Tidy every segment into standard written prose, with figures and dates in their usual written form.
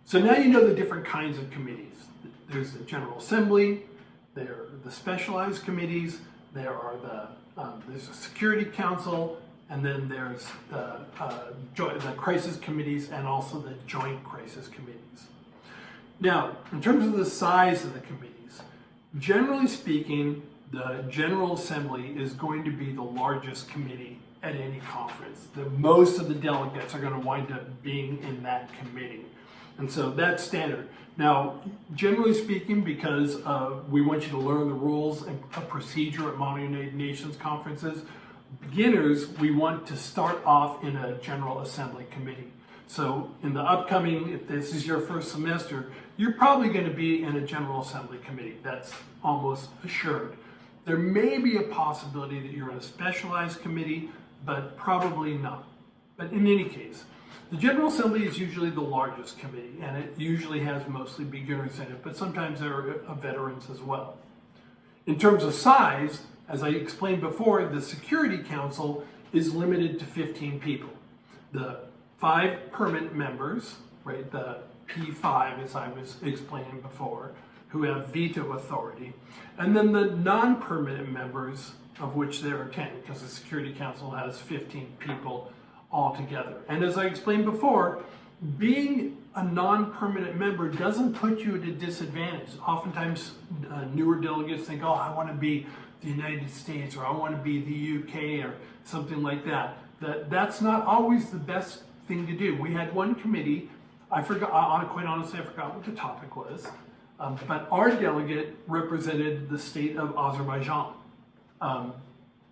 So now you know the different kinds of committees. There's the General Assembly, there are the specialized committees, there's a Security Council, and then there's the crisis committees and also the joint crisis committees. Now, in terms of the size of the committees, generally speaking, the General Assembly is going to be the largest committee at any conference. Most of the delegates are going to wind up being in that committee. And so that's standard. Now, generally speaking, because we want you to learn the rules and a procedure at Model United Nations conferences, beginners, we want to start off in a General Assembly committee. So in the upcoming, if this is your first semester, you're probably going to be in a General Assembly committee. That's almost assured. There may be a possibility that you're in a specialized committee, but probably not. But in any case, the General Assembly is usually the largest committee, and it usually has mostly beginners in it, but sometimes there are veterans as well. In terms of size, as I explained before, the Security Council is limited to 15 people. The 5 permanent members, right, the P5 as I was explaining before, who have veto authority, and then the non-permanent members, of which there are 10, because the Security Council has 15 people altogether. And as I explained before, being a non-permanent member doesn't put you at a disadvantage. Oftentimes, newer delegates think, oh, I want to be the United States, or I want to be the UK, or something like that. That's not always the best thing to do. We had one committee, I forgot, quite honestly, I forgot what the topic was, but our delegate represented the state of Azerbaijan.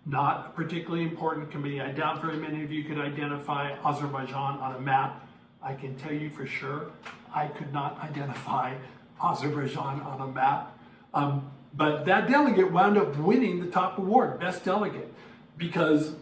Not a particularly important committee. I doubt very many of you could identify Azerbaijan on a map. I can tell you for sure, I could not identify Azerbaijan on a map. But that delegate wound up winning the top award, Best Delegate, because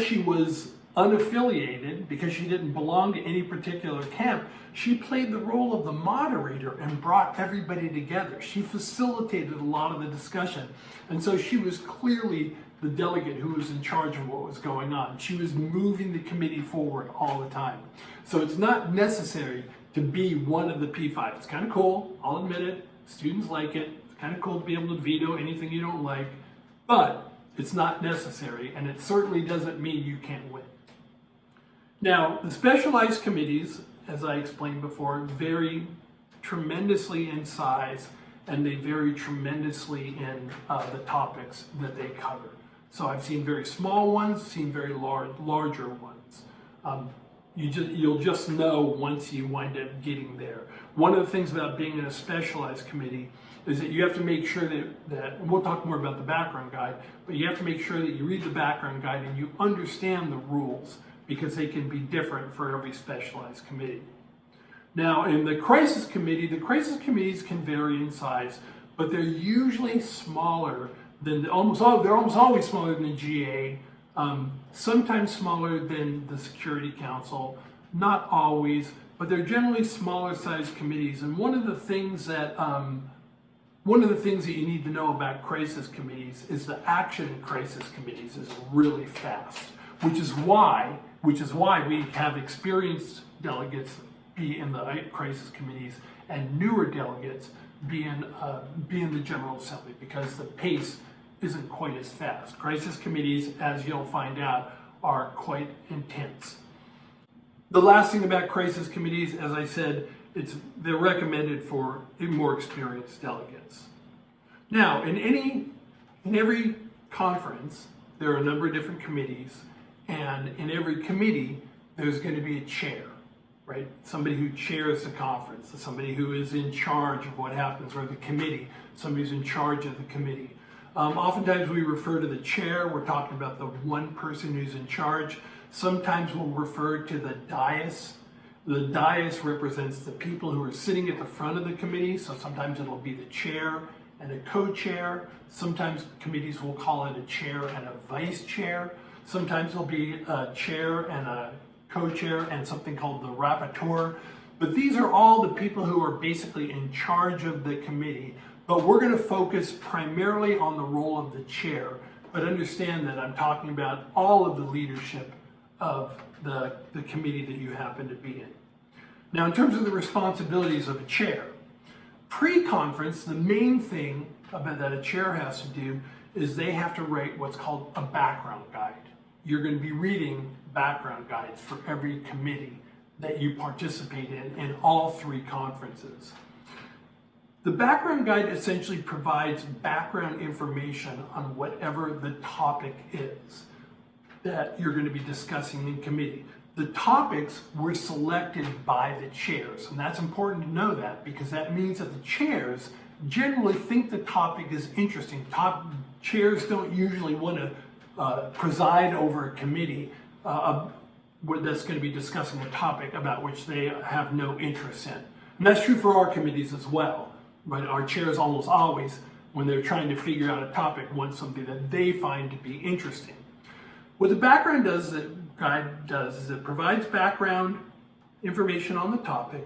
she was unaffiliated, because she didn't belong to any particular camp, she played the role of the moderator and brought everybody together. She facilitated a lot of the discussion. And so she was clearly the delegate who was in charge of what was going on. She was moving the committee forward all the time. So it's not necessary to be one of the P5. It's kind of cool, I'll admit it. Students like it. It's kind of cool to be able to veto anything you don't like, but it's not necessary, and it certainly doesn't mean you can't win. Now, the specialized committees, as I explained before, vary tremendously in size, and they vary tremendously in the topics that they cover. So I've seen very small ones, seen very larger ones. You'll just know once you wind up getting there. One of the things about being in a specialized committee is that you have to make sure that and we'll talk more about the background guide, but you have to make sure that you read the background guide and you understand the rules, because they can be different for every specialized committee. Now, in the crisis committees can vary in size, but they're usually smaller than they're almost always smaller than the GA, sometimes smaller than the Security Council, not always, but they're generally smaller sized committees. And one of the things that you need to know about crisis committees is the action in crisis committees is really fast, which is why we have experienced delegates be in the crisis committees and newer delegates be in the General Assembly, because the pace isn't quite as fast. Crisis committees, as you'll find out, are quite intense. The last thing about crisis committees, as I said, they're recommended for more experienced delegates. Now, in every conference, there are a number of different committees, and in every committee, there's going to be a chair, right? Somebody who chairs the conference, somebody who is in charge of what happens, or the committee, somebody who's in charge of the committee. Oftentimes we refer to the chair, we're talking about the one person who's in charge. Sometimes we'll refer to the dais. The dais represents the people who are sitting at the front of the committee, so sometimes it'll be the chair and a co-chair. Sometimes committees will call it a chair and a vice chair. Sometimes there'll be a chair and a co-chair and something called the rapporteur. But these are all the people who are basically in charge of the committee. But we're going to focus primarily on the role of the chair, but understand that I'm talking about all of the leadership of the committee that you happen to be in. Now, in terms of the responsibilities of a chair, pre-conference, the main thing that a chair has to do is they have to write what's called a background guide. You're going to be reading background guides for every committee that you participate in all 3 conferences. The background guide essentially provides background information on whatever the topic is that you're going to be discussing in committee. The topics were selected by the chairs, and that's important to know that because that means that the chairs generally think the topic is interesting. Chairs don't usually want to preside over a committee that's going to be discussing a topic about which they have no interest in. And that's true for our committees as well. But our chairs almost always, when they're trying to figure out a topic, want something that they find to be interesting. What the background guide does is it provides background information on the topic,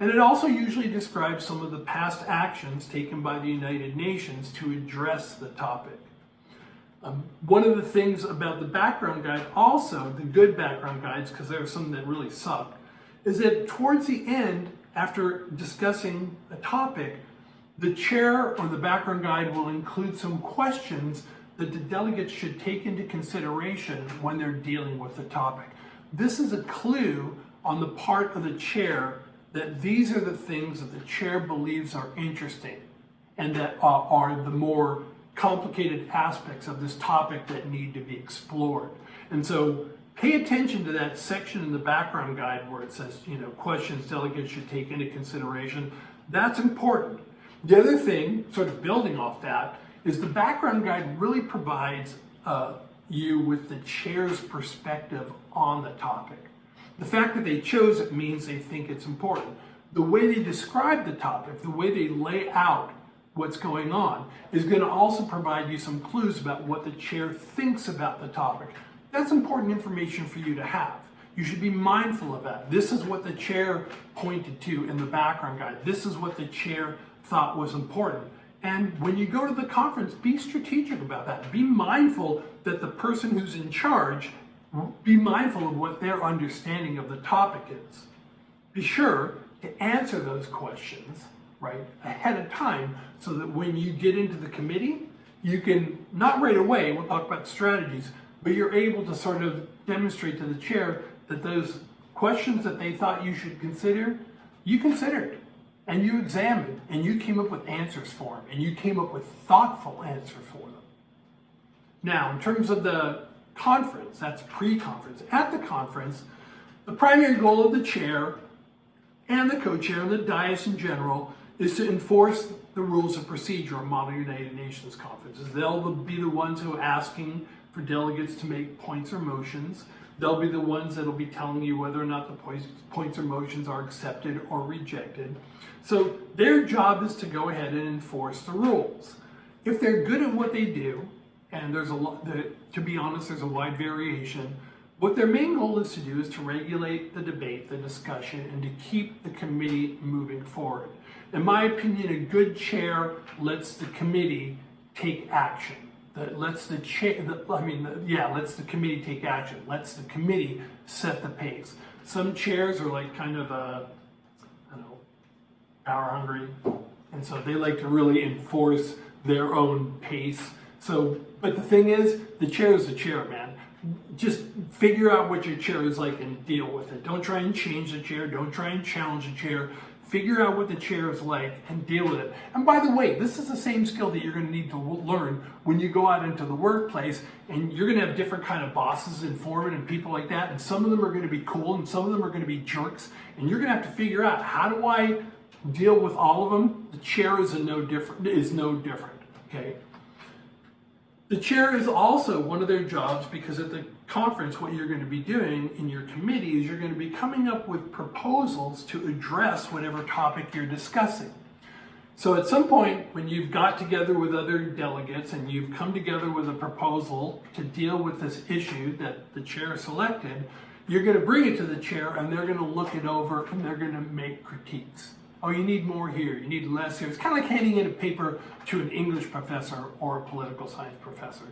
and it also usually describes some of the past actions taken by the United Nations to address the topic. One of the things about the background guide, also the good background guides, because there are some that really suck, is that towards the end, after discussing a topic, the chair or the background guide will include some questions that the delegates should take into consideration when they're dealing with the topic. This is a clue on the part of the chair that these are the things that the chair believes are interesting and that are the more complicated aspects of this topic that need to be explored. And so pay attention to that section in the background guide where it says, questions delegates should take into consideration. That's important. The other thing, sort of building off that, is the background guide really provides you with the chair's perspective on the topic. The fact that they chose it means they think it's important. The way they describe the topic, the way they lay out what's going on, is going to also provide you some clues about what the chair thinks about the topic. That's important information for you to have. You should be mindful of that. This is what the chair pointed to in the background guide. This is what the chair thought was important. And when you go to the conference, be strategic about that. Be mindful that the person who's in charge, be mindful of what their understanding of the topic is. Be sure to answer those questions, right, ahead of time so that when you get into the committee, you can, not right away, we'll talk about strategies, but you're able to sort of demonstrate to the chair that those questions that they thought you should consider, you considered. And you examined, and you came up with answers for them, and you came up with thoughtful answers for them. Now, in terms of the conference, that's pre-conference. At the conference, the primary goal of the chair and the co-chair and the dais in general is to enforce the rules of procedure of Model United Nations conferences. They'll be the ones who are asking for delegates to make points or motions. They'll be the ones that will be telling you whether or not the points or motions are accepted or rejected. So their job is to go ahead and enforce the rules. If they're good at what they do, and there's a lot, to be honest, there's a wide variation, what their main goal is to do is to regulate the debate, the discussion, and to keep the committee moving forward. In my opinion, a good chair lets the committee take action. Lets the committee take action. Lets the committee set the pace. Some chairs are like kind of power hungry, and so they like to really enforce their own pace. So, but the thing is, the chair is the chair, man. Just figure out what your chair is like and deal with it. Don't try and change the chair. Don't try and challenge the chair. Figure out what the chair is like and deal with it. And by the way, this is the same skill that you're going to need to learn when you go out into the workplace, and you're going to have different kind of bosses and foremen and people like that, and some of them are going to be cool and some of them are going to be jerks, and you're going to have to figure out, how do I deal with all of them? The chair is no different, okay? The chair is also one of their jobs, because at the conference, what you're going to be doing in your committee is you're going to be coming up with proposals to address whatever topic you're discussing. So at some point, when you've got together with other delegates and you've come together with a proposal to deal with this issue that the chair selected, you're going to bring it to the chair, and they're going to look it over and they're going to make critiques. Oh, you need more here, you need less here. It's kind of like handing in a paper to an English professor or a political science professor.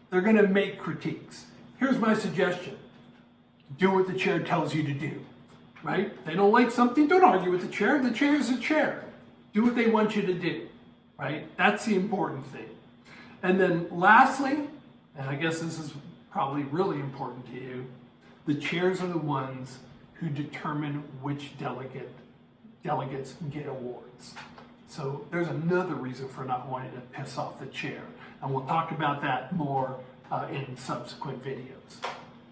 They're going to make critiques. Here's my suggestion. Do what the chair tells you to do. right? They don't like something, don't argue with the chair. The chair is the chair. Do what they want you to do, right? That's the important thing. And then lastly, and I guess this is probably really important to you, the chairs are the ones who determine which delegates get awards. So there's another reason for not wanting to piss off the chair. And we'll talk about that more in subsequent videos.